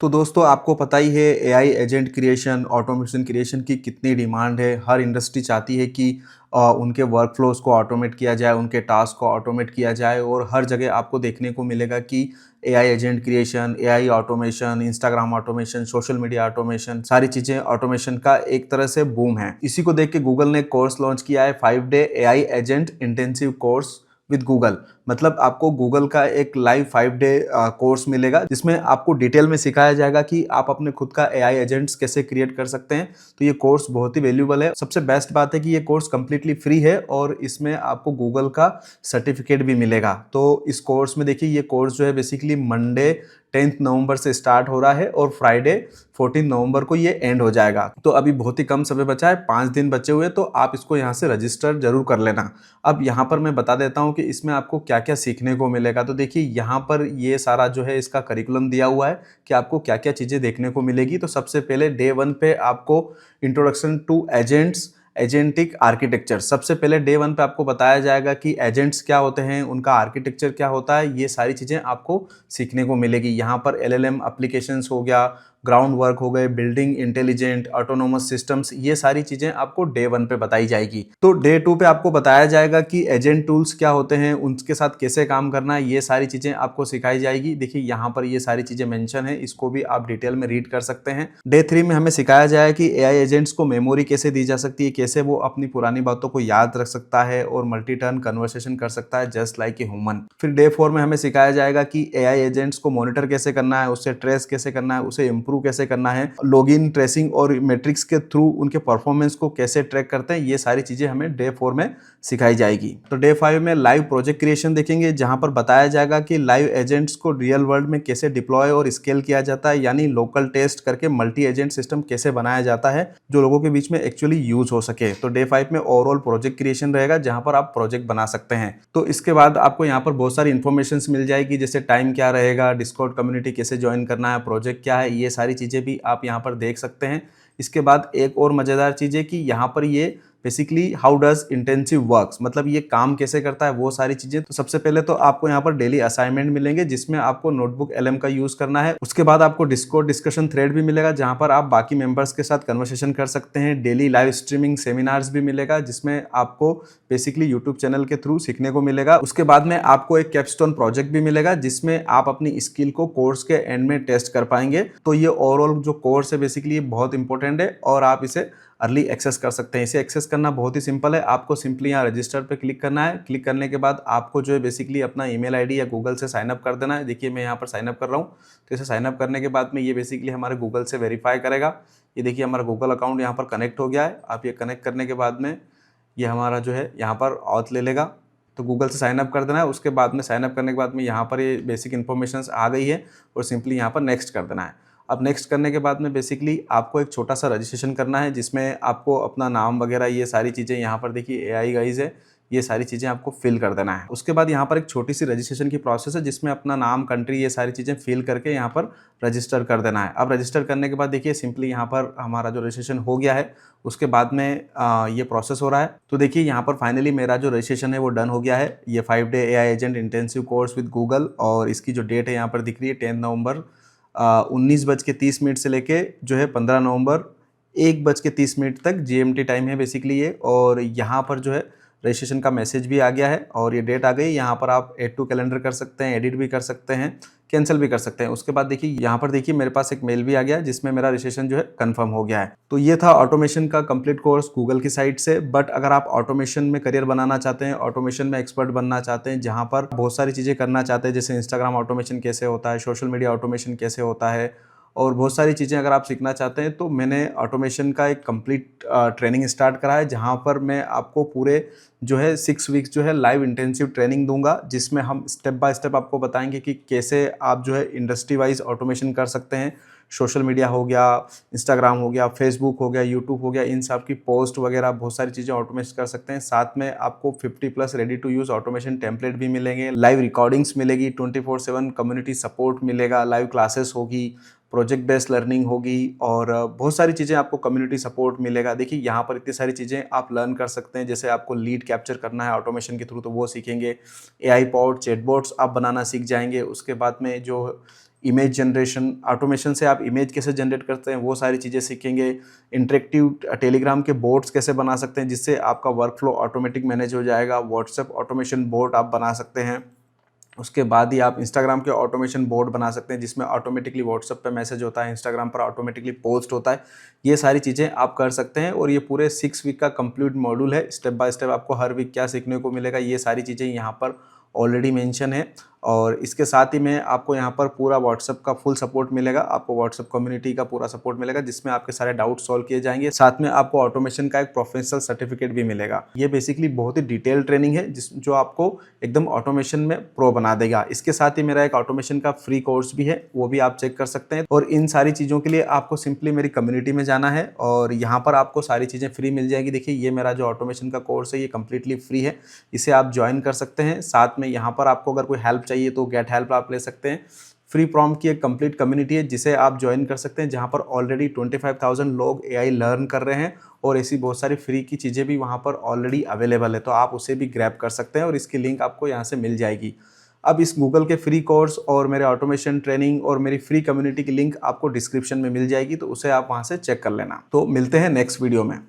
तो दोस्तों आपको पता ही है AI agent creation, automation creation की कितनी डिमांड है। हर इंडस्ट्री चाहती है कि उनके वर्क फ्लोज को ऑटोमेट किया जाए, उनके टास्क को ऑटोमेट किया जाए और हर जगह आपको देखने को मिलेगा कि AI agent creation, AI automation, Instagram automation, social media automation, सारी चीज़ें ऑटोमेशन का एक तरह से बूम है। इसी को देख के गूगल ने कोर्स लॉन्च किया है 5 day AI agent intensive course with Google. मतलब आपको गूगल का एक लाइव 5 डे कोर्स मिलेगा जिसमें आपको डिटेल में सिखाया जाएगा कि आप अपने खुद का एआई एजेंट्स कैसे क्रिएट कर सकते हैं। तो ये कोर्स बहुत ही वैल्यूबल है। सबसे बेस्ट बात है कि ये कोर्स कंप्लीटली फ्री है और इसमें आपको गूगल का सर्टिफिकेट भी मिलेगा। तो इस कोर्स में देखिए, ये कोर्स जो है बेसिकली मंडे 10 नवंबर से स्टार्ट हो रहा है और फ्राइडे 14 नवंबर को ये एंड हो जाएगा। तो अभी बहुत ही कम समय बचा है, 5 दिन बचे हुए, तो आप इसको यहाँ से रजिस्टर जरूर कर लेना। अब यहाँ पर मैं बता देता हूँ कि इसमें आपको क्या क्या सीखने को मिलेगा। तो देखिए, यहाँ पर ये सारा जो है इसका करिकुलम दिया हुआ है कि आपको क्या क्या चीज़ें देखने को मिलेगी। तो सबसे पहले डे 1 पे आपको introduction to agents, agentic architecture. सबसे पहले डे 1 पे आपको बताया जाएगा कि एजेंट्स क्या होते हैं, उनका आर्किटेक्चर क्या होता है। ये सारी चीज़ें आपको सीखने को मिलेगी। यहाँ पर एलएलएम एप्लीकेशंस हो गया, ग्राउंड वर्क हो गए, बिल्डिंग इंटेलिजेंट, ऑटोनोमस सिस्टम्स, ये सारी चीज़ें आपको डे 1 पे बताई जाएगी। तो डे 2 पे आपको बताया जाएगा कि एजेंट टूल्स क्या होते हैं, उनके साथ कैसे काम करना है, ये सारी चीज़ें आपको सिखाई जाएगी। देखिए, यहाँ पर ये सारी चीज़ें मेंशन है, इसको भी आप डिटेल में रीड कर सकते हैं। डे 3 में हमें सिखाया जाएगा कि एआई एजेंट्स को मेमोरी कैसे दी जा सकती है, कैसे वो अपनी पुरानी बातों को याद रख सकता है और मल्टी टर्न कन्वर्सेशन कर सकता है जस्ट लाइक ए ह्यूमन। फिर डे 4 में हमें सिखाया जाएगा कि एआई एजेंट्स को मॉनिटर कैसे करना है, उससे ट्रेस कैसे करना है, उसे इंप्रूव कैसे करना है, लॉगिन, ट्रेसिंग और मैट्रिक्स के थ्रू उनके परफॉर्मेंस को कैसे ट्रैक करते हैं। ये सारी चीजें हमें डे 4 में सिखाई जाएगी। तो डे 5 में लाइव प्रोजेक्ट क्रिएशन देखेंगे, जहां पर बताया जाएगा कि लाइव एजेंट्स को रियल वर्ल्ड में कैसे डिप्लॉय और स्केल किया जाता है, यानी लोकल टेस्ट करके मल्टी एजेंट सिस्टम कैसे बनाया जाता है जो लोगों के बीच में एक्चुअली यूज हो सके। तो डे 5 में ओवरऑल प्रोजेक्ट क्रिएशन रहेगा, जहां पर आप प्रोजेक्ट बना सकते हैं। तो इसके बाद आपको यहाँ पर बहुत सारी इंफॉर्मेशन मिल जाएगी, जैसे टाइम क्या रहेगा, डिस्कॉर्ड कम्युनिटी कैसे ज्वाइन करना है, प्रोजेक्ट क्या है, ये सारी चीजें भी आप यहाँ पर देख सकते हैं। इसके बाद एक और मजेदार चीज है कि यहाँ पर ये basically how does intensive works, मतलब ये काम कैसे करता है, वो सारी चीजें। तो सबसे पहले तो आपको यहाँ पर डेली असाइनमेंट मिलेंगे, जिसमें आपको नोटबुक एलएम का यूज करना है। उसके बाद आपको डिस्कॉर्ड डिस्कशन थ्रेड भी मिलेगा, जहां पर आप बाकी मेंबर्स के साथ कन्वर्सेशन कर सकते हैं। डेली लाइव स्ट्रीमिंग सेमिनार्स भी मिलेगा, जिसमें आपको बेसिकली यूट्यूब चैनल के थ्रू सीखने को मिलेगा। उसके बाद में आपको एक कैपस्टोन प्रोजेक्ट भी मिलेगा, जिसमें आप अपनी स्किल को कोर्स के एंड में टेस्ट कर पाएंगे। तो ये ओवरऑल जो कोर्स है बेसिकली बहुत इंपॉर्टेंट है और आप इसे अर्ली एक्सेस कर सकते हैं। इसे एक्सेस करना बहुत ही सिंपल है। आपको सिंपली यहाँ रजिस्टर पे क्लिक करना है। क्लिक करने के बाद आपको जो है बेसिकली अपना ईमेल आईडी या गूगल से साइन अप कर देना है। देखिए, मैं यहाँ पर साइन अप कर रहा हूँ। तो इसे साइन अप करने के बाद में ये बेसिकली हमारे गूगल से वेरीफाई करेगा। ये देखिए, हमारा गूगल अकाउंट यहाँ पर कनेक्ट हो गया है। आप ये कनेक्ट करने के बाद में ये हमारा जो है यहाँ पर ऑथ ले लेगा। तो गूगल से साइन अप कर देना है। उसके बाद में साइन अप करने के बाद में यहाँ पर ये बेसिक इन्फॉर्मेशन आ गई है और सिंपली यहाँ पर नेक्स्ट कर देना है। अब नेक्स्ट करने के बाद में बेसिकली आपको एक छोटा सा रजिस्ट्रेशन करना है, जिसमें आपको अपना नाम वगैरह ये सारी चीज़ें, यहाँ पर देखिए एआई गाइज है, ये सारी चीज़ें आपको फिल कर देना है। उसके बाद यहाँ पर एक छोटी सी रजिस्ट्रेशन की प्रोसेस है, जिसमें अपना नाम, कंट्री, ये सारी चीज़ें फिल करके यहाँ पर रजिस्टर कर देना है। अब रजिस्टर करने के बाद देखिए सिंपली यहाँ पर हमारा जो रजिस्ट्रेशन हो गया है। उसके बाद में ये प्रोसेस हो रहा है। तो देखिए, यहाँ पर फाइनली मेरा जो रजिस्ट्रेशन है वो डन हो गया है। ये 5 day AI agent intensive course with Google, और इसकी जो डेट है यहाँ पर दिख रही है 10 नवंबर 19:30 से लेके जो है 15 नवंबर 1:30 तक जीएमटी टाइम है बेसिकली ये। और यहाँ पर जो है रजिस्ट्रेशन का मैसेज भी आ गया है और ये डेट आ गई। यहाँ पर आप ऐड टू कैलेंडर कर सकते हैं, एडिट भी कर सकते हैं, कैंसिल भी कर सकते हैं। उसके बाद देखिए, यहाँ पर देखिए मेरे पास एक मेल भी आ गया, जिसमें मेरा रजिस्ट्रेशन जो है कंफर्म हो गया है। तो ये था ऑटोमेशन का कंप्लीट कोर्स गूगल की साइट से। बट अगर आप ऑटोमेशन में करियर बनाना चाहते हैं, ऑटोमेशन में एक्सपर्ट बनना चाहते हैं, जहाँ पर बहुत सारी चीज़ें करना चाहते हैं, जैसे इंस्टाग्राम ऑटोमेशन कैसे होता है, सोशल मीडिया ऑटोमेशन कैसे होता है, और बहुत सारी चीज़ें अगर आप सीखना चाहते हैं, तो मैंने ऑटोमेशन का एक कंप्लीट ट्रेनिंग स्टार्ट करा है, जहाँ पर मैं आपको पूरे जो है 6 वीक्स जो है लाइव इंटेंसिव ट्रेनिंग दूंगा, जिसमें हम स्टेप बाय स्टेप आपको बताएंगे कि कैसे आप जो है इंडस्ट्री वाइज ऑटोमेशन कर सकते हैं। सोशल मीडिया हो गया, इंस्टाग्राम हो गया, फेसबुक हो गया, यूट्यूब हो गया, इन सब की पोस्ट वगैरह बहुत सारी चीज़ें ऑटोमेट कर सकते हैं। साथ में आपको 50+ ready to use automation template भी मिलेंगे, लाइव रिकॉर्डिंग्स मिलेगी, 24/7 कम्युनिटी सपोर्ट मिलेगा, लाइव क्लासेस होगी, प्रोजेक्ट बेस्ड लर्निंग होगी, और बहुत सारी चीज़ें आपको कम्युनिटी सपोर्ट मिलेगा। देखिए, यहाँ पर इतनी सारी चीज़ें आप लर्न कर सकते हैं। जैसे आपको लीड कैप्चर करना है ऑटोमेशन के थ्रू, तो वो सीखेंगे। एआई पॉड, चैटबॉट्स आप बनाना सीख जाएंगे। उसके बाद में जो इमेज जनरेशन, ऑटोमेशन से आप इमेज कैसे जनरेट करते हैं वो सारी चीज़ें सीखेंगे। इंटरेक्टिव टेलीग्राम के बोट्स कैसे बना सकते हैं जिससे आपका वर्क फ्लो ऑटोमेटिक मैनेज हो जाएगा। व्हाट्सएप ऑटोमेशन बोट आप बना सकते हैं। उसके बाद ही आप इंस्टाग्राम के ऑटोमेशन बोर्ड बना सकते हैं जिसमें ऑटोमेटिकली व्हाट्सएप पे मैसेज होता है, इंस्टाग्राम पर ऑटोमेटिकली पोस्ट होता है। ये सारी चीज़ें आप कर सकते हैं और ये पूरे 6 वीक का कंप्लीट मॉड्यूल है। स्टेप बाय स्टेप आपको हर वीक क्या सीखने को मिलेगा ये सारी चीज़ें यहाँ पर ऑलरेडी मेंशन है। और इसके साथ ही में आपको यहाँ पर पूरा व्हाट्सएप का फुल सपोर्ट मिलेगा। आपको व्हाट्सएप कम्युनिटी का पूरा सपोर्ट मिलेगा जिसमें आपके सारे डाउट सॉल्व किए जाएंगे। साथ में आपको ऑटोमेशन का एक प्रोफेशनल सर्टिफिकेट भी मिलेगा। ये बेसिकली बहुत ही डिटेल ट्रेनिंग है जो आपको एकदम ऑटोमेशन में प्रो बना देगा। इसके साथ ही मेरा एक ऑटोमेशन का फ्री कोर्स भी है, वो भी आप चेक कर सकते हैं। और इन सारी चीज़ों के लिए आपको सिंपली मेरी कम्युनिटी में जाना है और यहाँ पर आपको सारी चीज़ें फ्री मिल जाएगी। देखिए ये मेरा जो ऑटोमेशन का कोर्स है ये कम्प्लीटली फ्री है, इसे आप ज्वाइन कर सकते हैं। साथ में यहाँ पर आपको अगर कोई हेल्प चाहिए तो गेट हेल्प आप ले सकते हैं। फ्री प्रॉम्प्ट की एक कंप्लीट कम्युनिटी है जिसे आप ज्वाइन कर सकते हैं, जहां पर ऑलरेडी 25,000 लोग एआई लर्न कर रहे हैं और ऐसी बहुत सारी फ्री की चीज़ें भी वहां पर ऑलरेडी अवेलेबल है, तो आप उसे भी ग्रैब कर सकते हैं और इसकी लिंक आपको यहां से मिल जाएगी। अब इस गूगल के फ्री कोर्स और मेरे ऑटोमेशन ट्रेनिंग और मेरी फ्री कम्युनिटी की लिंक आपको डिस्क्रिप्शन में मिल जाएगी, तो उसे आप वहां से चेक कर लेना। तो मिलते हैं नेक्स्ट वीडियो में।